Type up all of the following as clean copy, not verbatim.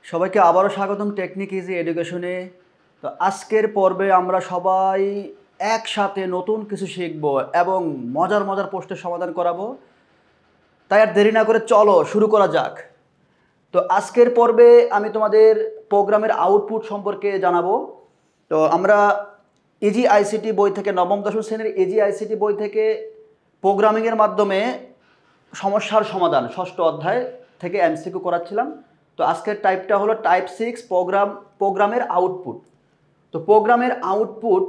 সবাইকে আবারও স্বাগতম টেকনিক ইজি এডুকেশনে। তো আজকের পর্বে আমরা সবাই একসাথে নতুন কিছু শিখব এবং মজার মজার প্রশ্নের সমাধান করাবো। তাই আর দেরি না করে চলো শুরু করা যাক। তো আজকের পর্বে আমি তোমাদের প্রোগ্রামের আউটপুট সম্পর্কে জানাবো। তো আমরা ইজি আইসিটি বই থেকে নবম দশম শ্রেণীর ইজি আইসিটি বই থেকে প্রোগ্রামিংয়ের মাধ্যমে সমস্যার সমাধান ষষ্ঠ অধ্যায় থেকে এমসিকিউ করাচ্ছিলাম। তো আজকের টাইপটা হলো টাইপ 6 প্রোগ্রামের আউটপুট। তো প্রোগ্রামের আউটপুট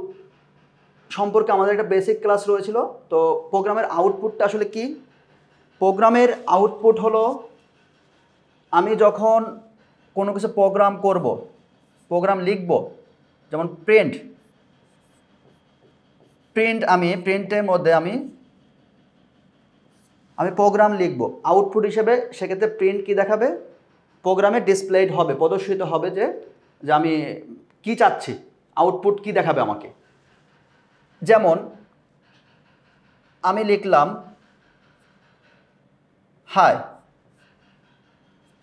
সম্পর্কে আমাদের একটা বেসিক ক্লাস রয়েছিল। তো প্রোগ্রামের আউটপুটটা আসলে কি? প্রোগ্রামের আউটপুট হলো আমি যখন কোনো কিছু প্রোগ্রাম করব, প্রোগ্রাম লিখব, যেমন প্রিন্টের মধ্যে আমি প্রোগ্রাম লিখব, আউটপুট হিসেবে সেক্ষেত্রে প্রিন্ট কি দেখাবে? প্রোগ্রামে ডিসপ্লেড হবে, প্রদর্শিত হবে যে আমি কি চাচ্ছি, আউটপুট কি দেখাবে আমাকে। যেমন আমি লিখলাম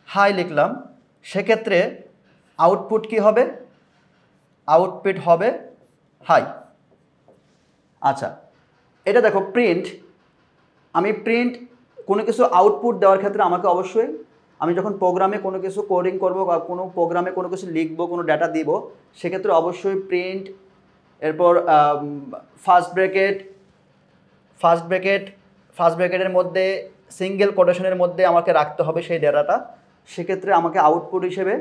হাই লিখলাম, সেক্ষেত্রে আউটপুট কি হবে? আউটপুট হবে হাই। আচ্ছা, এটা দেখো প্রিন্ট। আমি কোনো কিছু আউটপুট দেওয়ার ক্ষেত্রে আমাকে অবশ্যই, আমি যখন প্রোগ্রামে কোনো কিছু কোডিং করব বা কোনো প্রোগ্রামে কোনো কিছু লিখব, কোনো ডাটা দিব, সেক্ষেত্রে অবশ্যই প্রিন্ট, এরপর ফার্স্ট ব্র্যাকেটের মধ্যে সিঙ্গেল কোটেশনের মধ্যে আমাকে রাখতে হবে সেই ডেটাটা। সেক্ষেত্রে আমাকে আউটপুট হিসেবে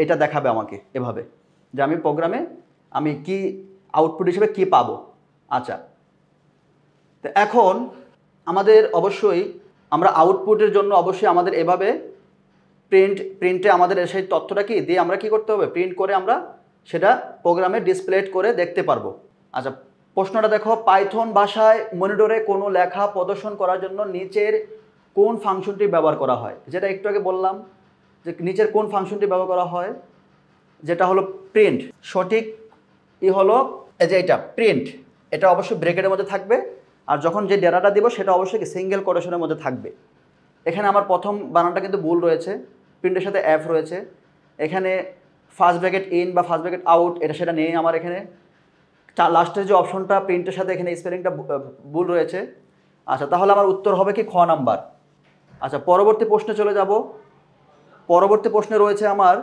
এটা দেখাবে আমাকে এভাবে, যে আমি প্রোগ্রামে আমি কি আউটপুট হিসেবে কি পাবো। আচ্ছা, তো এখন আমাদের অবশ্যই আমরা আউটপুটের জন্য অবশ্যই আমাদের এভাবে প্রিন্টে আমাদের সেই তথ্যটা কি দিয়ে আমরা কি করতে হবে? প্রিন্ট করে আমরা সেটা প্রোগ্রামে ডিসপ্লে করে দেখতে পারবো। আচ্ছা, প্রশ্নটা দেখো, পাইথন ভাষায় মনিটরে কোনো লেখা প্রদর্শন করার জন্য নিচের কোন ফাংশনটি ব্যবহার করা হয়? যেটা একটু আগে বললাম যে নিচের কোন ফাংশনটি ব্যবহার করা হয়, যেটা হলো প্রিন্ট। সঠিক হলো এই যে এটা প্রিন্ট, এটা অবশ্যই ব্র্যাকেটের মধ্যে থাকবে। আর যখন যে ডেটাটা দিব সেটা অবশ্যই সিঙ্গেল কোটেশনের মধ্যে থাকবে। এখানে আমার প্রথম বানানটা কিন্তু ভুল রয়েছে, প্রিন্টের সাথে এফ রয়েছে। এখানে ফার্স্ট ব্র্যাকেট ইন বা ফার্স্ট ব্র্যাকেট আউট সেটা নেই আমার এখানে। লাস্টের যে অপশনটা প্রিন্টের সাথে এখানে স্পেলিংটা ভুল রয়েছে। আচ্ছা, তাহলে আমার উত্তর হবে কি খ নাম্বার। আচ্ছা, পরবর্তী প্রশ্নে চলে যাব। পরবর্তী প্রশ্নে রয়েছে আমার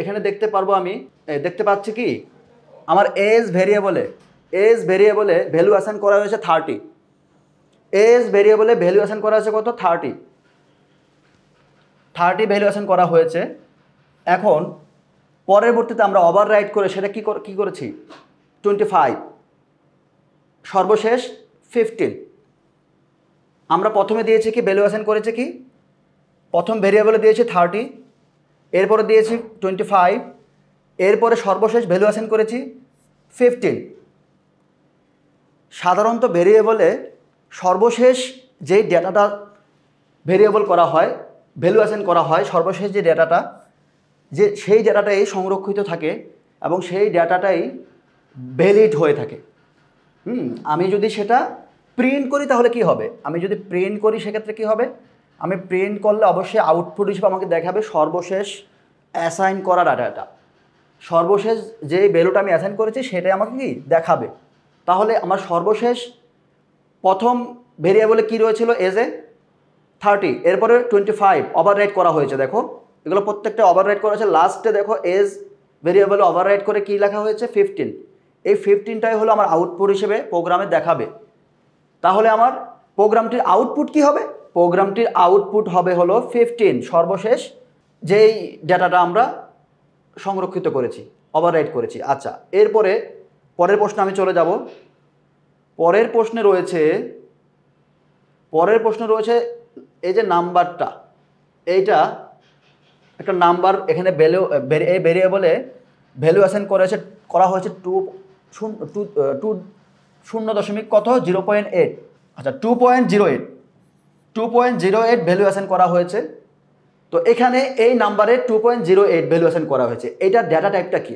এখানে দেখতে পারবো, আমি দেখতে পাচ্ছি কি আমার এজ ভেরিয়েবলে ভ্যালু অ্যাসাইন করা হয়েছে 30। এজ ভেরিয়েবলে ভ্যালু অ্যাসাইন করা হয়েছে কত? 30 ভ্যালু অ্যাসাইন করা হয়েছে। এখন পরবর্তীতে আমরা ওভাররাইট করে সেটা কি করেছি? 25, সর্বশেষ 15। আমরা প্রথমে দিয়েছি কি ভ্যালু অ্যাসাইন করেছে কি? প্রথম ভেরিয়েবলে দিয়েছি 30, এরপরে দিয়েছি 25, এরপরে সর্বশেষ ভ্যালু অ্যাসাইন করেছি 15। সাধারণত ভেরিয়েবলে সর্বশেষ যেই ডেটাটা ভেরিয়েবল করা হয়, ভ্যালু অ্যাসাইন করা হয়, সর্বশেষ যে ডেটাটা, সেই ডেটাটাই সংরক্ষিত থাকে এবং সেই ডেটাটাই ভ্যালিড হয়ে থাকে। আমি যদি সেটা প্রিন্ট করি তাহলে কি হবে? আমি যদি প্রিন্ট করি সেক্ষেত্রে কি হবে? আমি প্রিন্ট করলে অবশ্যই আউটপুট হিসেবে আমাকে দেখাবে সর্বশেষ অ্যাসাইন করা ডাটাটা। সর্বশেষ যে ভ্যালুটা আমি অ্যাসাইন করেছি সেটাই আমাকে কি দেখাবে। তাহলে আমার সর্বশেষ প্রথম ভেরিয়েবলে কি রয়েছিল? এজে 30, এরপরে 25 ওভাররাইট করা হয়েছে। দেখো এগুলো প্রত্যেকটা ওভাররাইট করা হয়েছে। লাস্টে দেখো এজ ভেরিয়েবলে ওভাররাইট করে কি লেখা হয়েছে? 15। এই 15টাই হলো আমার আউটপুট হিসেবে প্রোগ্রামে দেখাবে। তাহলে আমার প্রোগ্রামটির আউটপুট কি হবে? প্রোগ্রামটির আউটপুট হবে হলো 15, সর্বশেষ যেই ডেটাটা আমরা সংরক্ষিত করেছি, ওভাররাইট করেছি। আচ্ছা, এরপরে পরের প্রশ্নে আমি চলে যাব। পরের প্রশ্নে রয়েছে এই যে নাম্বারটা, এইটা একটা নাম্বার। এখানে এই ভেরিয়েবলে ভ্যালু অ্যাসাইন করা হয়েছে 0.8। আচ্ছা, 2.08 ভ্যালু অ্যাসাইন করা হয়েছে। তো এখানে এই নাম্বারে 2.08 ভ্যালু অ্যাসাইন করা হয়েছে। এইটার ডেটা টাইপটা কি?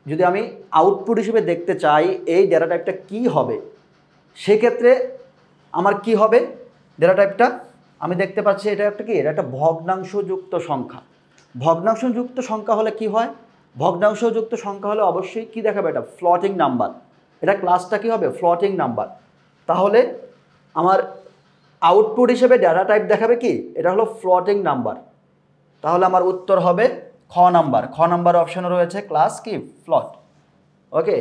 যদি আমি আউটপুট হিসেবে দেখতে চাই এই ডেটা টাইপটা কী হবে, সেক্ষেত্রে আমার কি হবে? ডেটা টাইপটা আমি দেখতে পাচ্ছি এটা একটা কি, এটা একটা ভগ্নাংশযুক্ত সংখ্যা। ভগ্নাংশযুক্ত সংখ্যা হলে কি হয়? ভগ্নাংশযুক্ত সংখ্যা হলে অবশ্যই কি দেখাবে? এটা ফ্লোটিং নাম্বার। এটা ক্লাসটা কি হবে? Floating number. তাহলে আমার আউটপুট হিসেবে ডেটা টাইপ দেখাবে কি? এটা হলো ফ্লোটিং নাম্বার। তাহলে আমার উত্তর হবে খ নাম্বার। খ নাম্বার অপশনে রয়েছে ক্লাস কি? ফ্লট। ওকে,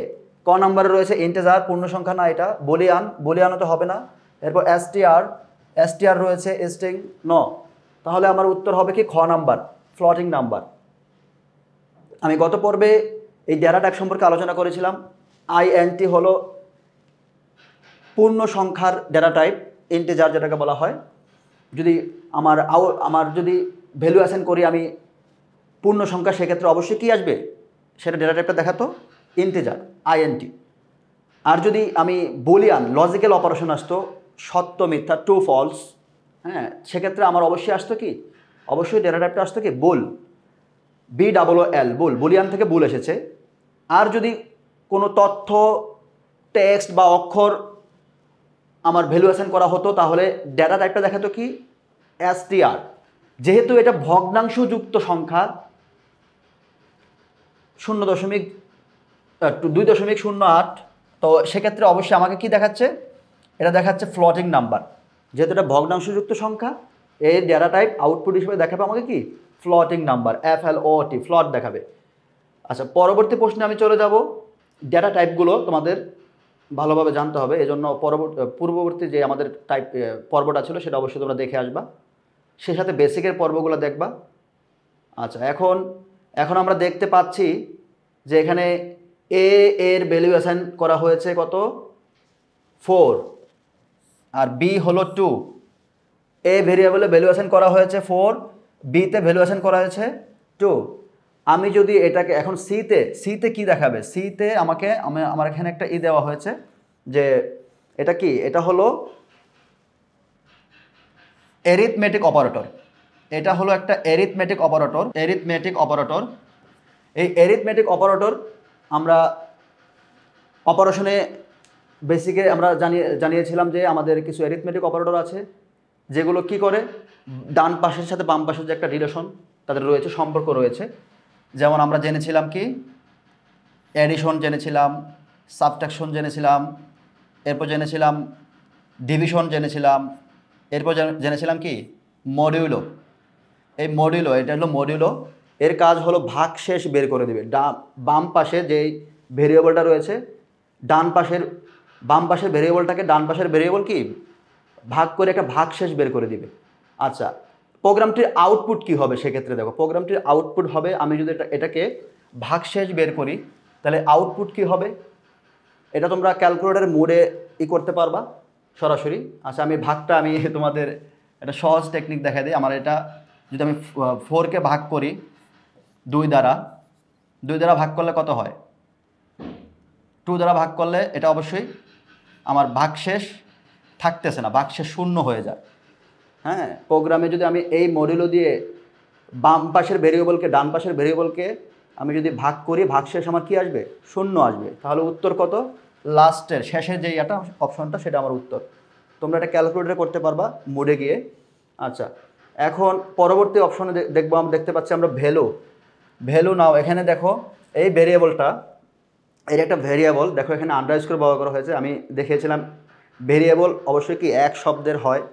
ক নাম্বারে রয়েছে ইন্টিজার, পূর্ণ সংখ্যা না, এটা বুলিয়ান, বুলিয়ানও তো হবে না। এরপর এসটিআর, এসটিআর রয়েছে স্ট্রিং, ন। তাহলে আমার উত্তর হবে কি? খ নাম্বার, ফ্লোটিং নাম্বার। আমি গত পর্বে এই ডেটা টাইপ সম্পর্কে আলোচনা করেছিলাম। আইএনটি হলো পূর্ণ সংখ্যার ডেটা টাইপ, ইন্টিজার যেটাকে বলা হয়। যদি আমার যদি ভ্যালু অ্যাসাইন করি আমি পূর্ণ সংখ্যা, সেক্ষেত্রে অবশ্যই কী আসবে? সেটা ডেটা টাইপটা দেখাতো ইন্টিজার, আইএনটি। আর যদি আমি বুলিয়ান, লজিক্যাল অপারেশন আসতো, সত্য মিথ্যা, ট্রু ফলস, হ্যাঁ, সেক্ষেত্রে আমার অবশ্যই আসতো কি? অবশ্যই ডেটা টাইপটা আসতো কি? বুল, BOOL, বুল, বুলিয়ান থেকে বুল এসেছে। আর যদি কোনো তথ্য, টেক্সট বা অক্ষর আমার ভ্যালু অ্যাসাইন করা হতো, তাহলে ডেটা টাইপটা দেখাতো কি? STR। যেহেতু এটা ভগ্নাংশযুক্ত সংখ্যা, 2.08, তো সেক্ষেত্রে অবশ্যই আমাকে কি দেখাচ্ছে? এটা দেখাচ্ছে ফ্লোটিং নাম্বার। যেহেতু এটা ভগ্নাংশযুক্ত সংখ্যা, এই ডেটা টাইপ আউটপুট হিসেবে দেখাবে আমাকে কি? ফ্লোটিং নাম্বার, FLOT, ফ্লট দেখাবে। আচ্ছা, পরবর্তী প্রশ্নে আমি চলে যাব। ডেটা টাইপগুলো তোমাদের ভালোভাবে জানতে হবে, এজন্য পূর্ববর্তী যে আমাদের টাইপ পর্বটা ছিল সেটা অবশ্যই তোমরা দেখে আসবা, সেই সাথে বেসিকের পর্বগুলো দেখবা। আচ্ছা, এখন আমরা দেখতে পাচ্ছি যে এখানে এ এর ভ্যালু অ্যাসাইন করা হয়েছে কত? 4, আর বি হলো 2। এ ভেরিয়েবলে ভ্যালু অ্যাসাইন করা হয়েছে 4, বিতে ভ্যালু অ্যাসাইন করা হয়েছে 2। আমি যদি এটাকে এখন সিতে কি দেখাবে? সিতে আমার এখানে একটা দেওয়া হয়েছে যে এটা কি? এটা হলো অ্যারিথমেটিক অপারেটর। এটা হলো একটা অ্যারিথমেটিক অপারেটর। এই অ্যারিথমেটিক অপারেটর আমরা অপারেশনে বেসিকে আমরা জানিয়েছিলাম যে আমাদের কিছু অ্যারিথমেটিক অপারেটর আছে যেগুলো কি করে? ডান পাশের সাথে বাম পাশের যে একটা রিলেশন তাদের রয়েছে, সম্পর্ক রয়েছে। যেমন আমরা জেনেছিলাম কি? অ্যাডিশন জেনেছিলাম, সাবট্রাকশন জেনেছিলাম, এরপর জেনেছিলাম ডিভিশন জেনেছিলাম, এরপর জেনেছিলাম কি? মডিউলো। এই মডিউলো, এটা হলো মডিউলো। এর কাজ হলো ভাগশেষ বের করে দেবে। বাম পাশে যেই ভেরিয়েবলটা রয়েছে, বাম পাশের ভেরিয়েবলটাকে ডান পাশের ভেরিয়েবল কি ভাগ করে একটা ভাগশেষ বের করে দিবে। আচ্ছা, প্রোগ্রামটির আউটপুট কি হবে? সেক্ষেত্রে দেখো, প্রোগ্রামটির আউটপুট হবে, আমি যদি এটাকে ভাগশেষ বের করি তাহলে আউটপুট কি হবে? এটা তোমরা ক্যালকুলেটরের মোডে করতে পারবা সরাসরি। আচ্ছা, আমি তোমাদের একটা সহজ টেকনিক দেখাই দিই। আমার এটা যদি আমি 4কে ভাগ করি 2 দ্বারা ভাগ করলে কত হয়? 2 দ্বারা ভাগ করলে এটা অবশ্যই আমার ভাগশেষ থাকতেছে না, ভাগশেষ শূন্য হয়ে যায়। হ্যাঁ, প্রোগ্রামে যদি আমি এই মডিউলো দিয়ে বাম পাশের ভেরিয়েবলকে ডান পাশের ভেরিয়েবলকে আমি যদি ভাগ করি, ভাগশেষ আমার কি আসবে? শূন্য আসবে। তাহলে উত্তর কত? লাস্টের শেষের যে অপশনটা, সেটা আমার উত্তর। তোমরা এটা ক্যালকুলেটরে করতে পারবা মোডে গিয়ে। আচ্ছা, এখন পরবর্তী অপশনে দেখবো, আমরা দেখতে পাচ্ছি আমরা ভ্যালু নাও। এখানে দেখো এই ভেরিয়েবলটা, এর একটা ভেরিয়েবল দেখো এখানে আন্ডারস্কোর ব্যবহার করা হয়েছে। আমি দেখিয়েছিলাম ভেরিয়েবল অবশ্যই কি এক শব্দের হয়,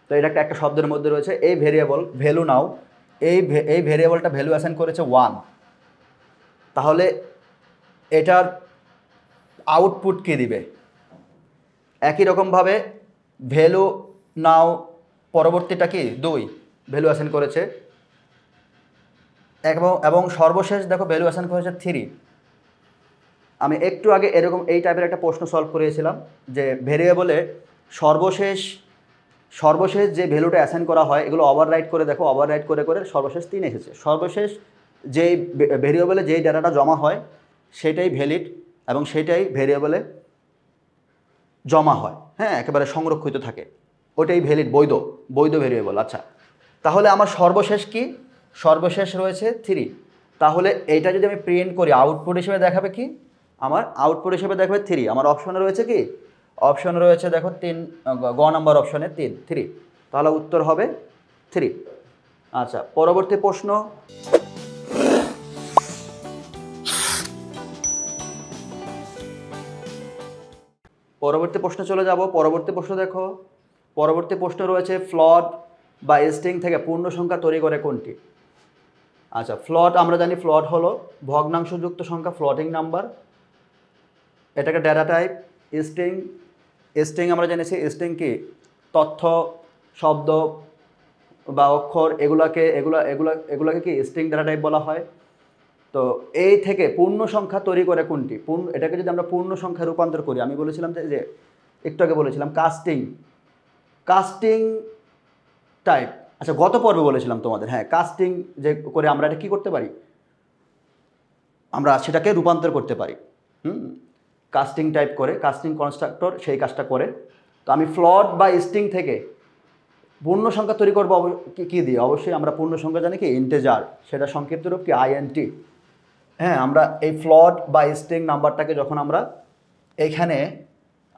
তো এটা একটা শব্দের মধ্যে রয়েছে। এই ভেরিয়েবল ভ্যালু নাও, এই ভেরিয়েবলটা ভ্যালু অ্যাসাইন করেছে 1। তাহলে এটার আউটপুট কি দিবে? একই রকমভাবে ভ্যালু নাও পরবর্তীটা কি? 2 ভ্যালু অ্যাসাইন করেছে, এবং সর্বশেষ দেখো ভ্যালু অ্যাসাইন করেছে 3। আমি একটু আগে এরকম এই টাইপের একটা প্রশ্ন সলভ করিয়েছিলাম যে ভেরিয়েবলে সর্বশেষ যে ভ্যালুটা অ্যাসাইন করা হয়, এগুলো ওভাররাইট করে দেখো, ওভাররাইট করে করে সর্বশেষ 3 এসেছে। সর্বশেষ যেই ভেরিয়েবলে যেই ডেটাটা জমা হয় সেটাই ভ্যালিড এবং সেটাই ভেরিয়েবলে জমা হয়, হ্যাঁ, একেবারে সংরক্ষিত থাকে, ওটাই ভ্যালিড, বৈধ ভেরিয়েবল। আচ্ছা, তাহলে আমার সর্বশেষ কি? সর্বশেষ রয়েছে 3। তাহলে এইটা যদি আমি প্রিন্ট করি, আউটপুট হিসেবে দেখাবে কি? আমার আউটপুট হিসেবে দেখাবে 3। আমার অপশনে রয়েছে কি? অপশন রয়েছে দেখো 3, গ নাম্বার অপশনে 3। তাহলে উত্তর হবে 3। আচ্ছা, পরবর্তী প্রশ্ন। পরবর্তী প্রশ্নে চলে যাব। পরবর্তী প্রশ্ন দেখো, পরবর্তী প্রশ্ন রয়েছে ফ্লট বা স্ট্রিং থেকে পূর্ণ সংখ্যা তৈরি করে কোনটি? আচ্ছা, ফ্লট আমরা জানি ফ্লট হলো ভগ্নাংশযুক্ত সংখ্যা, ফ্লোটিং নাম্বার, এটাকে ডেটা টাইপ। স্ট্রিং, স্ট্রিং আমরা জানিছি স্ট্রিং কি তথ্য, শব্দ বা অক্ষর, এগুলাকে কি স্ট্রিং ডেটা টাইপ বলা হয়। তো এই থেকে পূর্ণ সংখ্যা তৈরি করে কোনটি? এটাকে যদি আমরা পূর্ণ সংখ্যা রূপান্তর করি, আমি বলেছিলাম যে একটু আগে বলেছিলাম কাস্টিং, কাস্টিং টাইপ। আচ্ছা, গত পর্বে বলেছিলাম তোমাদের, হ্যাঁ, কাস্টিং যে করে আমরা এটা কী করতে পারি, আমরা সেটাকে রূপান্তর করতে পারি। কাস্টিং টাইপ করে, কাস্টিং কনস্ট্রাক্টর সেই কাজটা করে। তো আমি ফ্লট বা স্ট্রিং থেকে পূর্ণ সংখ্যা তৈরি করবো কী দিয়ে? অবশ্যই আমরা পূর্ণ সংখ্যা জানি কি ইন্টিজার, সেটা সংক্ষিপ্ত রূপ কি আইএনটি। হ্যাঁ, আমরা এই ফ্লট বা স্ট্রিং নাম্বারটাকে যখন আমরা এইখানে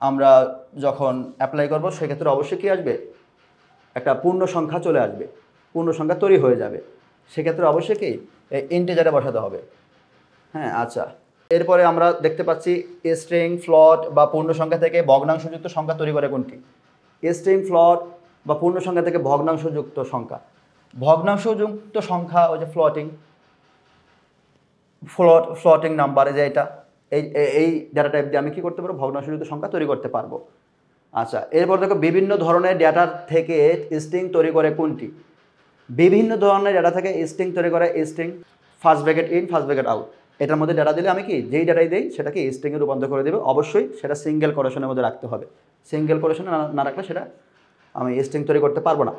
আমরা যখন অ্যাপ্লাই করব, সেক্ষেত্রে অবশ্যই কী আসবে, একটা পূর্ণ সংখ্যা চলে আসবে, পূর্ণ সংখ্যা তৈরি হয়ে যাবে। সেক্ষেত্রে অবশ্যই কি এই ইন্টিজারে বসাতে হবে। হ্যাঁ, আচ্ছা, এরপরে আমরা দেখতে পাচ্ছি স্ট্রিং, ফ্লট বা পূর্ণ সংখ্যা থেকে ভগ্নাংশযুক্ত সংখ্যা তৈরি করে কোনটি? স্ট্রিং, ফ্লট বা পূর্ণ সংখ্যা থেকে ভগ্নাংশযুক্ত সংখ্যা। ভগ্নাংশযুক্ত সংখ্যা ওই যে ফ্লোটিং নাম্বার, যে এটা এই ডেটা টাইপ দিয়ে আমি কী করতে পারবো, ভগ্নাংশযুক্ত সংখ্যা তৈরি করতে পারবো। আচ্ছা, এরপর দেখো বিভিন্ন ধরনের ডেটা থেকে স্ট্রিং তৈরি করে কোনটি? বিভিন্ন ধরনের ডেটা থেকে স্ট্রিং তৈরি করে string, first bracket in first bracket out. এটার মধ্যে ডেটা দিলে আমি কি যেই ডেটাই দিই সেটাকে স্ট্রিংয়ে রূপান্তর করে দেবে। অবশ্যই সেটা সিঙ্গেল কোটেশনের মধ্যে রাখতে হবে, সিঙ্গেল কোটেশনে না রাখলে সেটা আমি স্ট্রিং তৈরি করতে পারবো না।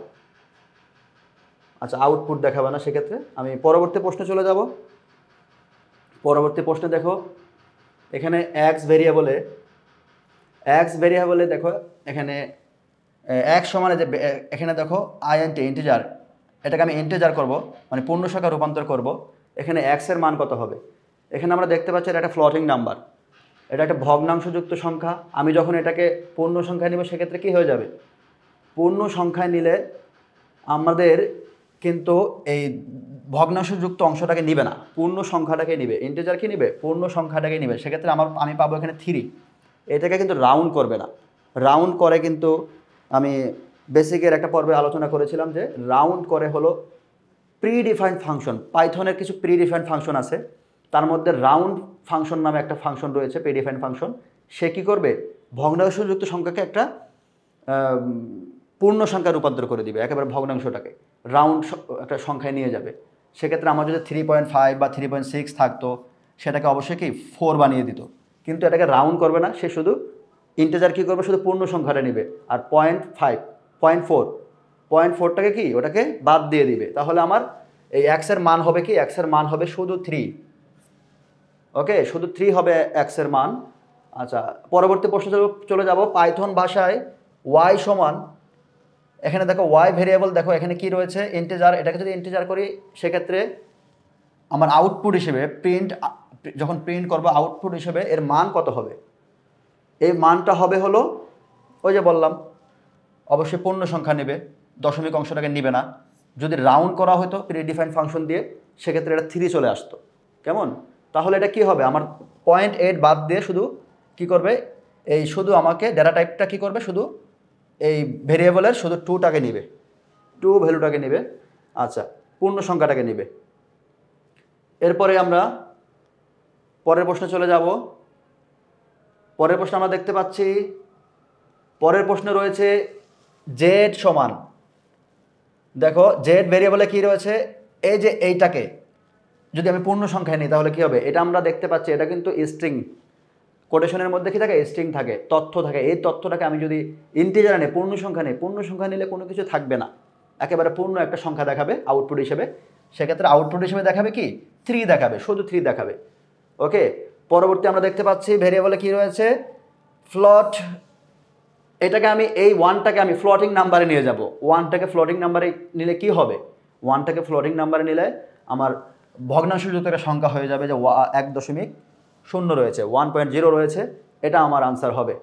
আচ্ছা, আউটপুট দেখাবে না, সেক্ষেত্রে আমি পরবর্তী প্রশ্নে চলে যাব। পরবর্তী প্রশ্নে দেখো, এখানে এক্স ভেরিয়েবলে দেখো এখানে এক সমানে যে এখানে দেখো আইএনটি ইন্টিজার, এটাকে আমি ইন্টিজার করব, মানে পূর্ণ সংখ্যা রূপান্তর করব। এখানে এক্সের মান কত হবে? এখানে আমরা দেখতে পাচ্ছি এটা একটা ফ্লোটিং নাম্বার, এটা একটা ভগ্নাংশযুক্ত সংখ্যা। আমি যখন এটাকে পূর্ণ সংখ্যায় নেব, সেক্ষেত্রে কী হয়ে যাবে, পূর্ণ সংখ্যায় নিলে আমাদের কিন্তু এই ভগ্নাংশযুক্ত অংশটাকে নিবে না, পূর্ণ সংখ্যাটাকে নিবে। ইন্টিজার কি নিবে? পূর্ণ সংখ্যাটাকে নিবে। সেক্ষেত্রে আমি পাবো এখানে 3। এটাকে কিন্তু রাউন্ড করবে না। রাউন্ড করে কিন্তু আমি বেসিকের একটা পর্বে আলোচনা করেছিলাম যে রাউন্ড করে হলো প্রিডিফাইন্ড ফাংশন। পাইথনের কিছু প্রিডিফাইন্ড ফাংশন আছে, তার মধ্যে রাউন্ড ফাংশন নামে একটা ফাংশন রয়েছে, প্রিডিফাইন্ড ফাংশন। সে কী করবে, ভগ্নাংশযুক্ত সংখ্যাকে একটা পূর্ণ সংখ্যা রূপান্তর করে দিবে, একেবারে ভগ্নাংশটাকে রাউন্ড একটা সংখ্যায় নিয়ে যাবে। সেক্ষেত্রে আমার যদি 3.5 বা 3.6 থাকতো, সেটাকে অবশ্যই কি 4 বানিয়ে দিত। কিন্তু এটাকে রাউন্ড করবে না, সে শুধু ইন্টিজার কী করবে, শুধু পূর্ণ সংখ্যাটা নেবে। আর 0.4টাকে কি ওটাকে বাদ দিয়ে দিবে। তাহলে আমার এই এক্সের মান হবে কি, এক্সের মান হবে শুধু 3। ওকে, শুধু 3 হবে এক্সের মান। আচ্ছা, পরবর্তী প্রশ্ন চলে যাব। পাইথন ভাষায় ওয়াই সমান, এখানে দেখো ওয়াই ভেরিয়েবল, দেখো এখানে কি রয়েছে, ইন্টিজার। এটাকে যদি ইন্টিজার করি, সেক্ষেত্রে আমার আউটপুট হিসেবে যখন প্রিন্ট করবো, আউটপুট হিসেবে এর মান কত হবে? এই মানটা হবে হলো ওই যে বললাম, অবশ্যই পূর্ণ সংখ্যা নেবে, দশমিক অংশটাকে নিবে না। যদি রাউন্ড করা হতো প্রিডিফাইন্ড ফাংশন দিয়ে, সেক্ষেত্রে এটা 3 চলে আসতো। কেমন? তাহলে এটা কি হবে, আমার 0.8 বাদ দিয়ে শুধু কি করবে, এই শুধু আমাকে ডেটা টাইপটা কি করবে, শুধু এই ভেরিয়েবলের শুধু 2টাকে নিবে, 2 ভ্যালুটাকে নিবে। আচ্ছা, পূর্ণ সংখ্যাটাকে নিবে। এরপরে আমরা পরের প্রশ্নে চলে যাব। পরের প্রশ্ন আমরা দেখতে পাচ্ছি, পরের প্রশ্নে রয়েছে জেড সমান, দেখো জেড ভেরিয়েবলে কি রয়েছে, এই যে এইটাকে যদি আমি পূর্ণ সংখ্যায় নিই, তাহলে কি হবে, এটা আমরা দেখতে পাচ্ছি এটা কিন্তু স্ট্রিং। কোটেশনের মধ্যে কি থাকে, স্ট্রিং থাকে, তথ্য থাকে। এই তথ্যটাকে আমি যদি ইন্টিজার নিই, পূর্ণ সংখ্যা নিই, পূর্ণ সংখ্যা নিলে কোনো কিছু থাকবে না, একেবারে পূর্ণ একটা সংখ্যা দেখাবে আউটপুট হিসেবে। সেক্ষেত্রে আউটপুট হিসেবে দেখাবে কি, 3 দেখাবে, শুধু 3 দেখাবে। ওকে, পরবর্তী আমরা দেখতে পাচ্ছি ভেরিয়েবলে কি রয়েছে, ফ্লট। এটাকে আমি এই 1টাকে আমি ফ্লোটিং নাম্বারে নিয়ে যাব। 1টাকে ফ্লোটিং নাম্বারে নিলে কি হবে, 1টাকে ফ্লোটিং নাম্বারে নিলে আমার ভগ্নাংশযুক্ত একটা সংখ্যা হয়ে যাবে, যে 1.0 রয়েছে, 1.0 রয়েছে, এটা আমার আনসার হবে।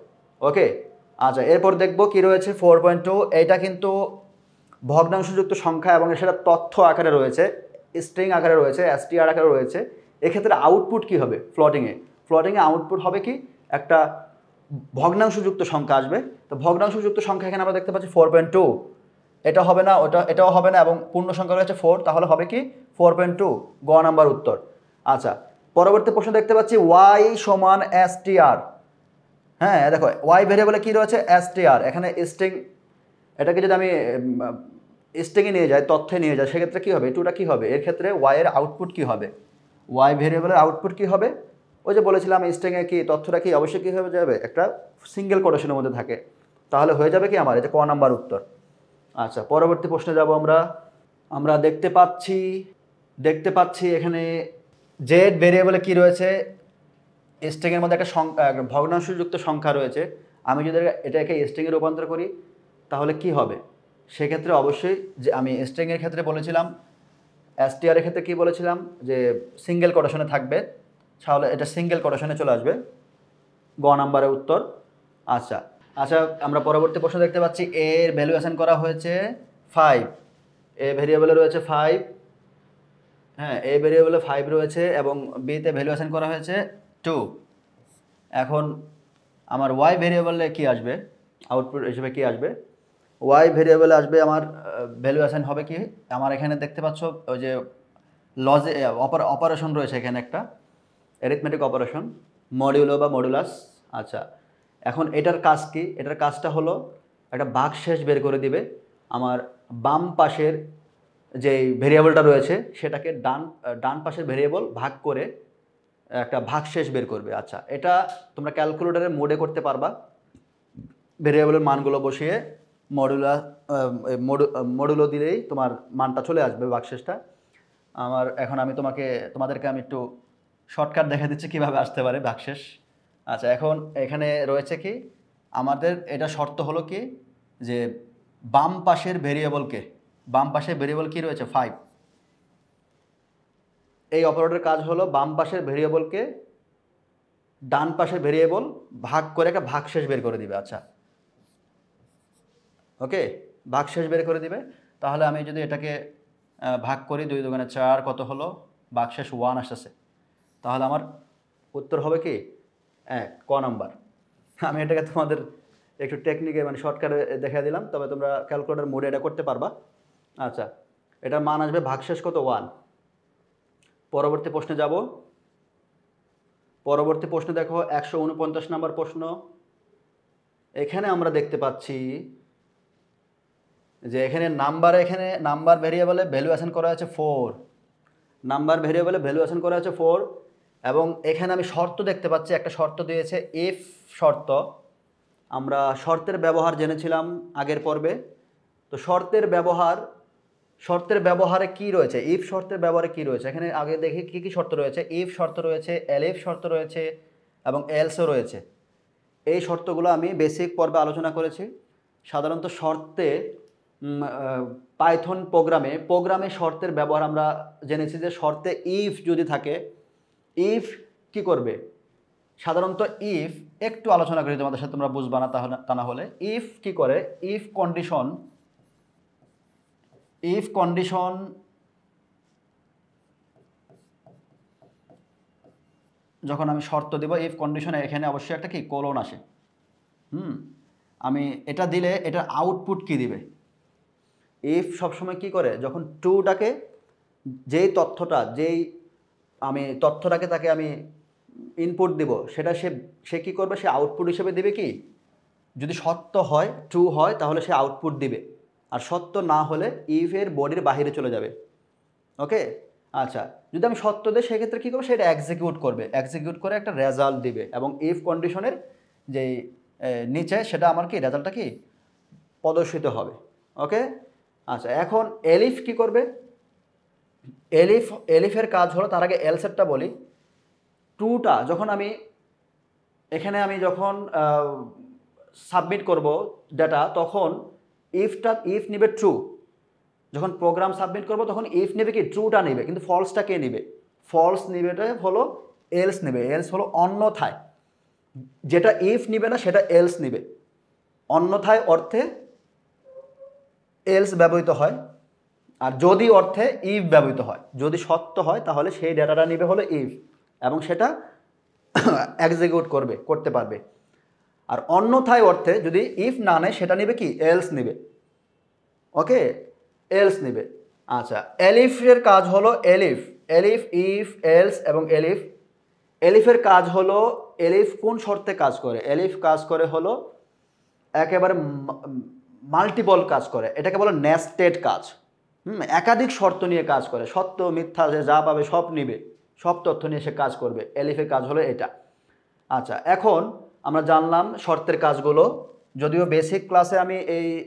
ওকে, আচ্ছা, এরপর দেখব কি রয়েছে 4.2। এটা কিন্তু ভগ্নাংশযুক্ত সংখ্যা এবং সেটা তথ্য আকারে রয়েছে, স্ট্রিং আকারে রয়েছে, এসটিআর আকারে রয়েছে, এক্ষেত্রে আউটপুট কি হবে? ফ্লোটিংয়ে আউটপুট হবে কি? একটা ভগ্নাংশযুক্ত সংখ্যা আসবে। তো ভগ্নাংশযুক্ত সংখ্যা এখানে আমরা দেখতে পাচ্ছি 4.2, এটা হবে না, এটাও হবে না, এবং পূর্ণ সংখ্যা রয়েছে 4, তাহলে হবে কি 4.2, গ নাম্বার উত্তর। আচ্ছা, পরবর্তী প্রশ্ন দেখতে পাচ্ছি y সমান str। হ্যাঁ দেখো, y ভেরিয়েবলে কি রয়েছে? str। এখানে স্ট্রিং, এটাকে যদি আমি স্ট্রিংয়ে নিয়ে যাই, তথ্যে নিয়ে যাই, সেক্ষেত্রে কী হবে? টুটা কী হবে? এর ক্ষেত্রে y এর আউটপুট কী হবে? y ভেরিয়েবলের আউটপুট কী হবে? ওই যে বলেছিলাম স্ট্রিংয়ে কি তথ্যটা কি অবশ্যই কী হয়ে যাবে? একটা সিঙ্গেল কোটেশনের মধ্যে থাকে, তাহলে হয়ে যাবে কি আমার? এটা ক নাম্বার উত্তর। আচ্ছা, পরবর্তী প্রশ্নে যাব আমরা। আমরা দেখতে পাচ্ছি এখানে জেড ভেরিয়েবলে কি রয়েছে? স্ট্রিংয়ের মধ্যে একটা ভগ্নাংশযুক্ত সংখ্যা রয়েছে। আমি যদি এটাকে স্ট্রিংয়ে রূপান্তর করি তাহলে কি হবে? সেক্ষেত্রে অবশ্যই যে আমি স্ট্রিংয়ের ক্ষেত্রে বলেছিলাম, এসটিআরের ক্ষেত্রে কি বলেছিলাম? যে সিঙ্গেল কোটেশনে থাকবে, তাহলে এটা সিঙ্গেল কোটেশনে চলে আসবে, গ নাম্বারের উত্তর। আচ্ছা আচ্ছা, আমরা পরবর্তী প্রশ্ন দেখতে পাচ্ছি এর ভ্যালুয়েশন করা হয়েছে 5, এ ভেরিয়েবলে রয়েছে 5, হ্যাঁ এ ভেরিয়েবলে 5 রয়েছে, এবং বিতে ভ্যালুয়েশন করা হয়েছে 2। এখন আমার ওয়াই ভেরিয়েবলে কি আসবে? আউটপুট হিসেবে কি আসবে? ওয়াই ভেরিয়েবলে আসবে আমার ভ্যালুয়েশন হবে কি? আমার এখানে দেখতে পাচ্ছ ওই যে লজে অপারেশন রয়েছে এখানে, একটা অ্যারিথমেটিক অপারেশন, মডিউলো বা মডুলাস। আচ্ছা, এখন এটার কাজ কি? এটার কাজটা হলো একটা ভাগশেষ বের করে দিবে। আমার বাম পাশের যে ভেরিয়েবলটা রয়েছে সেটাকে ডান পাশের ভেরিয়েবল ভাগ করে একটা ভাগশেষ বের করবে। আচ্ছা, এটা তোমরা ক্যালকুলেটরের মোডে করতে পারবা, ভেরিয়েবলের মানগুলো বসিয়ে মডুলো দিলেই তোমার মানটা চলে আসবে, ভাগশেষটা। এখন তোমাদেরকে আমি একটু শর্টকাট দেখা দিচ্ছি কীভাবে আসতে পারে ভাগশেষ। আচ্ছা, এখন এখানে রয়েছে কি, আমাদের এটা শর্ত হলো কি যে বাম পাশের ভেরিয়েবল কি রয়েছে? 5। এই অপারেটরের কাজ হলো বাম পাশের ভেরিয়েবলকে ডান পাশের ভেরিয়েবল ভাগ করে একটা ভাগশেষ বের করে দিবে। আচ্ছা ওকে, ভাগশেষ বের করে দিবে। তাহলে আমি যদি এটাকে ভাগ করি, 2 দুগুণে 4, কত হলো? ভাগশেষ 1 আসতেছে। তাহলে আমার উত্তর হবে কি 1, ক নাম্বার। আমি এটাকে তোমাদের একটু টেকনিকে মানে শর্টকাটে দেখা দিলাম, তবে তোমরা ক্যালকুলেটর মোডে এটা করতে পারবা। আচ্ছা, এটার মান আসবে ভাগশেষ কত? 1। পরবর্তী প্রশ্নে যাব। পরবর্তী প্রশ্নে দেখো 149 নম্বর প্রশ্ন। এখানে আমরা দেখতে পাচ্ছি যে এখানে নাম্বার ভেরিয়েবলে ভ্যালুয়েশন করা আছে 4, নাম্বার ভেরিয়েবলে ভ্যালুয়েশন করা আছে 4, এবং এখানে আমি শর্ত দেখতে পাচ্ছি, একটা শর্ত দিয়েছে ইফ শর্ত। আমরা শর্তের ব্যবহার জেনেছিলাম আগের পর্বে। তো শর্তের ব্যবহারে কি রয়েছে? ইফ শর্তের ব্যবহারে কি রয়েছে? এখানে আগে দেখি কি কি শর্ত রয়েছে। ইফ শর্ত রয়েছে, এলইফ শর্ত রয়েছে, এবং এলসও রয়েছে। এই শর্তগুলো আমি বেসিক পর্বে আলোচনা করেছি। সাধারণত শর্তে পাইথন প্রোগ্রামে শর্তের ব্যবহার আমরা জেনেছি যে শর্তে ইফ যদি থাকে, ইফ কি করবে? সাধারণত ইফ একটু আলোচনা করি তোমাদের সাথে, তোমরা বুঝবা না তা না হলে। ইফ কি করে? ইফ কন্ডিশন যখন আমি শর্ত দেব, ইফ কন্ডিশনে এখানে অবশ্যই একটা কি কোলন আসে। আমি এটা দিলে এটার আউটপুট কি দিবে? ইফ সবসময় কি করে? যখন ট্রুটাকে, যেই তথ্যটাকে তাকে আমি ইনপুট দিব, সেটা সে কি করবে? সে আউটপুট হিসেবে দিবে কি? যদি সত্য হয়, ট্রু হয়, তাহলে সে আউটপুট দিবে, আর সত্য না হলে ইফের বডির বাহিরে চলে যাবে। ওকে, আচ্ছা, যদি আমি সত্য দিই সেক্ষেত্রে কী করবে? সেটা এক্সিকিউট করে একটা রেজাল্ট দিবে, এবং ইফ কন্ডিশনের যেই নিচে সেটা আমার কি রেজাল্টটা কি প্রদর্শিত হবে। ওকে, আচ্ছা, এখন এলিফ কি করবে? এলিফের কাজ হলো, তার আগে এলসেটটা বলি। ট্রুটা যখন যখন সাবমিট করব ডাটা, তখন ইফ নিবে ট্রু। যখন প্রোগ্রাম সাবমিট করব তখন ইফ নেবে কি? ট্রুটা নেবে, কিন্তু ফলসটা কে নেবে? ফলস নেবেটা হলো এলস নেবে। এলস হলো অন্যথায়, যেটা ইফ নিবে না সেটা এলস নিবে। অন্যথায় অর্থে এলস ব্যবহৃত হয়, আর যদি অর্থে ইফ ব্যবহৃত হয়। যদি সত্য হয় তাহলে সেই ডেটাটা নেবে হলো ইফ, এবং সেটা এক্সিকিউট করতে পারবে। আর অন্যথায় অর্থে যদি ইফ না নেয় সেটা নেবে কি, এলস নেবে। ওকে, এলস নেবে। আচ্ছা, এলিফের কাজ হলো এলিফ, এলিফ, ইফ, এলস এবং এলিফ। এলিফের কাজ হলো, এলিফ কোন শর্তে কাজ করে? এলিফ কাজ করে হলো একেবারে মাল্টিপল কাজ করে, এটাকে বলে নেস্টেড কাজ। একাধিক শর্ত নিয়ে কাজ করে, সত্য মিথ্যা যে যা পাবে সব নিবে, সব তথ্য নিয়ে সে কাজ করবে। এলিফের কাজ হলো এটা। আচ্ছা, এখন আমরা জানলাম শর্তের কাজগুলো। যদিও বেসিক ক্লাসে আমি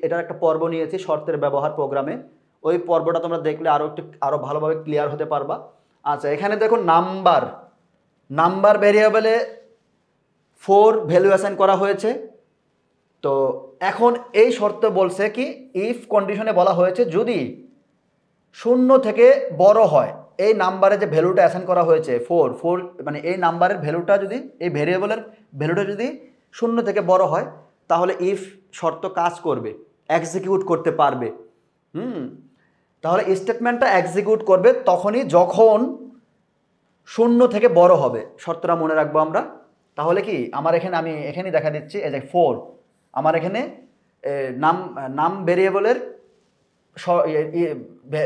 এটার একটা পর্ব নিয়েছি শর্তের ব্যবহার প্রোগ্রামে, ওই পর্বটা তোমরা দেখলে আরও ভালোভাবে ক্লিয়ার হতে পারবা। আচ্ছা, এখানে দেখো নাম্বার ভেরিয়েবলে 4 ভ্যালু অ্যাসাইন করা হয়েছে। তো এখন এই শর্ত বলছে কি, ইফ কন্ডিশনে বলা হয়েছে যদি 0 থেকে বড় হয় এই নাম্বারে যে ভ্যালুটা অ্যাসাইন করা হয়েছে 4 মানে এই নাম্বারের ভ্যালুটা যদি, এই ভেরিয়েবলের ভ্যালুটা যদি 0 থেকে বড় হয় তাহলে ইফ শর্ত কাজ করবে, এক্সিকিউট করতে পারবে। তাহলে স্টেটমেন্টটা এক্সিকিউট করবে তখনই যখন 0 থেকে বড় হবে। শর্তটা মনে রাখবো আমরা। তাহলে কি, আমার এখানে আমি এখানেই দেখা দিচ্ছি, এই যে 4, আমার এখানে নাম ভেরিয়েবলের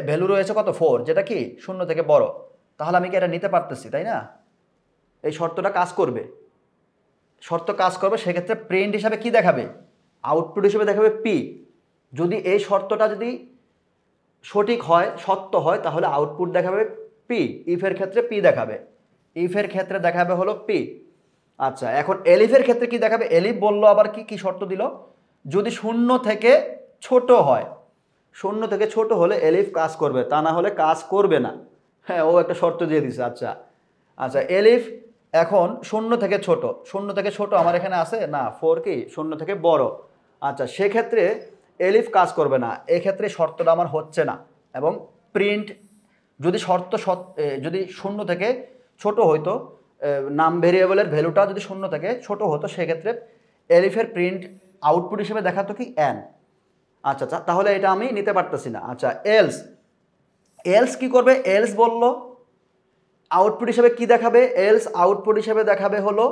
ভ্যালু রয়েছে কত, 4, যেটা কি 0 থেকে বড়। তাহলে আমি কি এটা নিতে পারতেছি, তাই না? এই শর্তটা কাজ করবে, শর্ত কাজ করবে। সেক্ষেত্রে প্রিন্ট হিসাবে কি দেখাবে, আউটপুট হিসেবে দেখাবে পি। যদি এই শর্তটা যদি সঠিক হয়, সত্য হয়, তাহলে আউটপুট দেখাবে পি। ইফের ক্ষেত্রে পি দেখাবে, ইফের ক্ষেত্রে দেখাবে হলো পি। আচ্ছা, এখন এলিফের ক্ষেত্রে কি দেখাবে? এলিফ বললো আবার কি শর্ত দিল, যদি 0 থেকে ছোট হয়। 0 থেকে ছোট হলে এলিফ কাজ করবে, তা না হলে কাজ করবে না। হ্যাঁ, ও একটা শর্ত দিয়ে দিছে। আচ্ছা আচ্ছা, এলিফ এখন 0 থেকে ছোট, 0 থেকে ছোট আমার এখানে আছে না, 4 কি 0 থেকে বড়। আচ্ছা, সেক্ষেত্রে এলিফ কাজ করবে না, এক্ষেত্রে শর্তটা আমার হচ্ছে না। এবং প্রিন্ট যদি যদি 0 থেকে ছোট হইতো, নাম ভেরিয়েবলের ভ্যালুটা যদি 0 থেকে ছোট হতো, সেক্ষেত্রে এলিফের প্রিন্ট আউটপুট হিসেবে দেখাতো কি, এন। আচ্ছা, তাহলে এটা আমি নিতে পারতেছি না। আচ্ছা, এলস কি করবে? এলস বলল আউটপুট হিসেবে কি দেখাবে, এলস আউটপুট হিসেবে দেখাবে হলো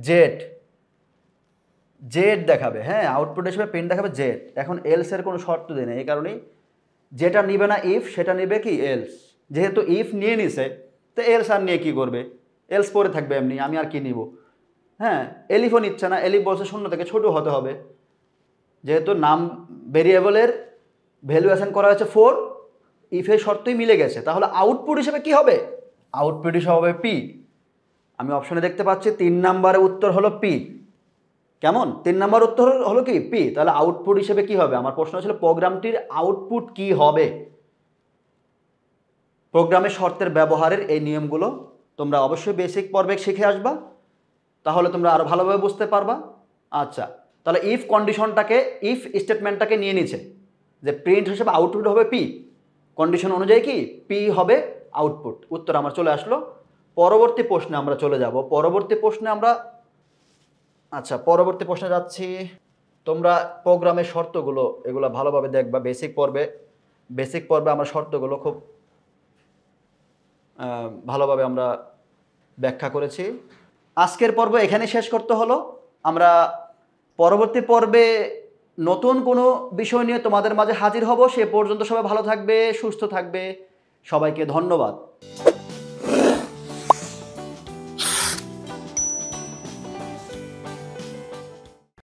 জেড দেখাবে। হ্যাঁ, আউটপুট হিসেবে প্রিন্ট দেখাবে জেড। এখন এলসের কোনো শর্ত দেয় না, এই কারণেই যেটা নিবে না ইফ, সেটা নিবে কি, এলস। যেহেতু ইফ নিয়ে নিছে, তো এলস আর নিয়ে কি করবে, এলস পরে থাকবে এমনি, আমি আর কি নিব। হ্যাঁ, এলিফও নিচ্ছে না, এলিফ বলছে 0 থেকে ছোট হতে হবে। যেহেতু নাম ভেরিয়েবলের ভ্যালু অ্যাসাইন করা হয়েছে 4, ইফের শর্তই মিলে গেছে, তাহলে আউটপুট হিসেবে কি হবে, আউটপুট হিসেবে হবে পি। আমি অপশনে দেখতে পাচ্ছি 3 নম্বরের উত্তর হলো পি। কেমন, 3 নম্বর উত্তর হলো কি, পি। তাহলে আউটপুট হিসেবে কি হবে? আমার প্রশ্ন ছিল প্রোগ্রামটির আউটপুট কি হবে। প্রোগ্রামের শর্তের ব্যবহারের এই নিয়মগুলো তোমরা অবশ্যই বেসিক পর্বে শিখে আসবা, তাহলে তোমরা আরো ভালোভাবে বুঝতে পারবা। আচ্ছা, তাহলে ইফ কন্ডিশনটাকে, ইফ স্টেটমেন্টটাকে নিয়ে নিছে যে প্রিন্ট হিসেবে আউটপুট হবে পি, কন্ডিশন অনুযায়ী কি পি হবে আউটপুট। উত্তর আমার চলে আসলো। পরবর্তী প্রশ্নে আমরা চলে যাব। পরবর্তী প্রশ্নে যাচ্ছি। তোমরা প্রোগ্রামের শর্তগুলো এগুলো ভালোভাবে দেখবা। বেসিক পর্বে আমরা শর্তগুলো খুব ভালোভাবে আমরা ব্যাখ্যা করেছি। আজকের পর্ব এখানে শেষ করতে হলো। আমরা পরবর্তী পর্বে নতুন কোনো বিষয় নিয়ে তোমাদের মাঝে হাজির হব। সে পর্যন্ত সবাই ভালো থাকবে, সুস্থ থাকবে। সবাইকে ধন্যবাদ।